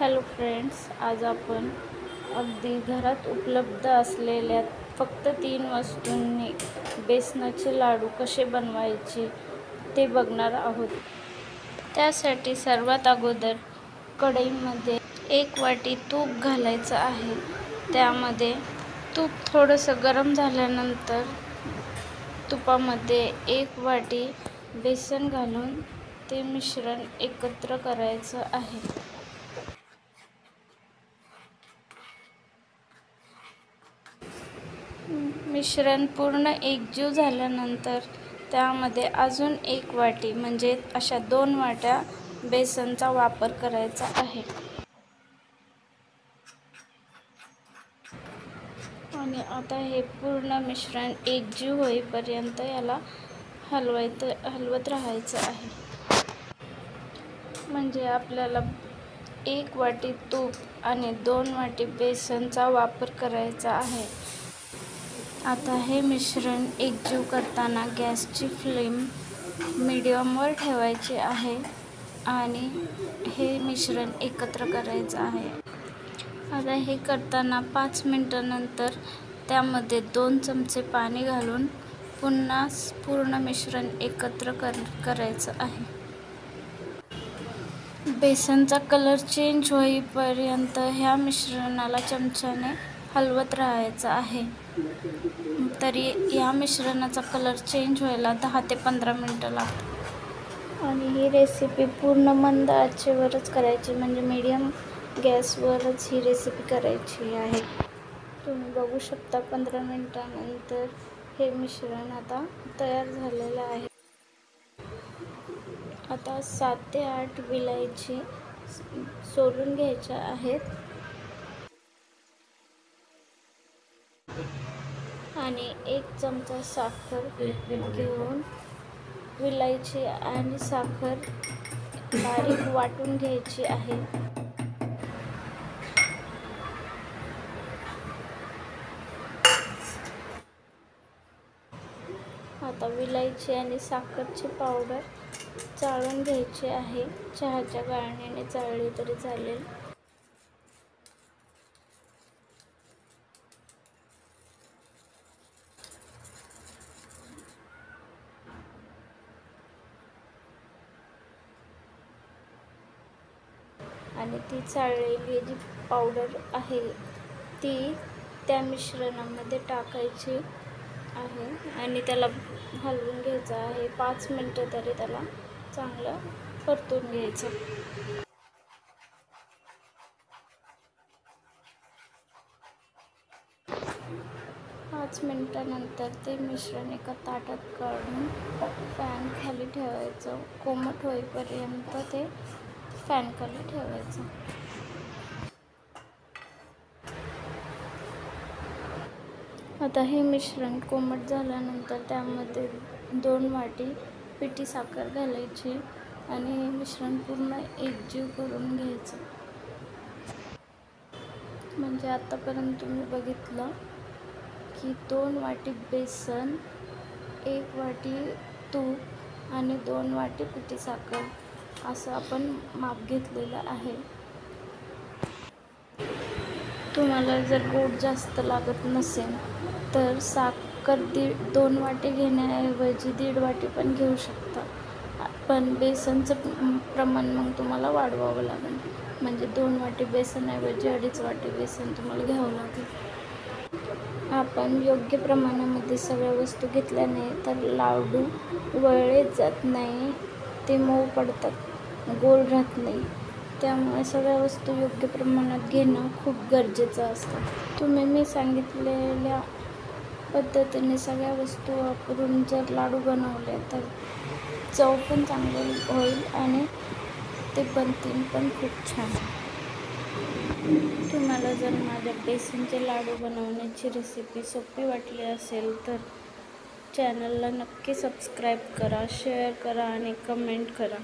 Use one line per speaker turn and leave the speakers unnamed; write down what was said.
Hello friends, आज आपण अगदी घरात उपलब्ध असलेल्या फक्त 3 वस्तूंनी बेसनाचे लाडू कसे बनवायचे ते बघणार आहोत. त्यासाठी सर्वात अगोदर कढईमध्ये 1 वाटी तूप घालायचं आहे. त्यामध्ये तूप थोडंसं गरम झाल्यानंतर तुपामध्ये 1 वाटी बेसन घालून ते मिश्रण एकत्र करायचं आहे. मिश्रण पूर्ण एकजीव झाल्यानंतर त्यामध्ये अजून 1 वाटी म्हणजे अशा 2 वाट्या बेसनचा वापर करायचा आहे. आणि आता हे पूर्ण मिश्रण एकजीव होईपर्यंत याला हलवत राहायचं आहे. म्हणजे आपल्याला 1 वाटी तूप आणि 2 वाटी बेसनचा वापर करायचा आहे. आता हे मिश्रण एकजीव करताना गॅसची फ्लेम मीडियमवर ठेवायची आहे आणि हे मिश्रण एकत्र करायचं आहे. आता हे करताना 5 मिनिटांनंतर त्यामध्ये 2 चमचे पाणी घालून पुन्हा पूर्ण मिश्रण एकत्र करायचं आहे. बेसनचा कलर चेंज होईपर्यंत ह्या मिश्रणाला चमच्याने हलवत राहायचं आहे. तरी या मिश्रणाचा कलर चेंज व्हायला 10 ते 15 मिनिटं लागतात. आणि ही रेसिपी पूर्ण मंद आचेवरच करायची, म्हणजे मीडियम गॅसवरच ही रेसिपी करायची आहे. तुम्ही बघू शकता 15 मिनिटांनंतर हे मिश्रण आता तयार झालेलं आहे. आता 7 ते 8 विलायची सोलून घ्यायच्या आहेत आणि 1 चमचा साखर घेऊन विलायची आणि साखर बारीक वाटून घ्यायची आहे. आता विलायची आणि साखरची पावडर चाळून घ्यायची आहे. चहाच्या गाळणीने चाळली तरी चालेल. आणि ती चाळलेली जी पावडर आहे ती त्या मिश्रणामध्ये टाकायची आहे आणि त्याला हलवून घ्यायचं आहे. 5 मिनिटं तरी त्याला चांगलं परतून घ्यायचं. 5 मिनिटांनंतर ते मिश्रण एका ताटात काढून फॅन खाली ठेवायचं. कोमट होईपर्यंत ते फॅन खाली ठेवायचं. आता हे मिश्रण कोमट झाल्यानंतर त्यामध्ये 2 वाटी पिठी साखर घालायची आणि हे मिश्रण पूर्ण एकजीव करून घ्यायचं. म्हणजे आतापर्यंत तुम्ही बघितलं की 2 वाटी बेसन, 1 वाटी तूप आणि 2 वाटी पिठी साखर असं आपण माप घेतलेलं आहे. तुम्हाला जर गोड जास्त लागत नसेल तर साखर 2 वाटी घेण्याऐवजी 1.5 वाटी पण घेऊ शकता. पण बेसनचं प्रमाण मग तुम्हाला वाढवावं लागेल. म्हणजे 2 वाटी बेसनऐवजी 2.5 वाटी बेसन तुम्हाला घ्यावं लागेल. आपण योग्य प्रमाणामध्ये सगळ्या वस्तू घेतल्याने तर लाडू वळले जात नाही, ते मऊ पडतात, गोल राहत नाही. त्यामुळे सगळ्या वस्तू योग्य प्रमाणात घेणं खूप गरजेचं असतं. तुम्ही मी सांगितलेल्या पद्धतीने सगळ्या वस्तू वापरून जर लाडू बनवले तर चव पण चांगली होईल आणि ते बनतील पण खूप छान. तुम्हाला जर माझ्या बेसनचे लाडू बनवण्याची रेसिपी सोपी वाटली असेल तर चॅनलला नक्की सबस्क्राईब करा, शेअर करा आणि कमेंट करा.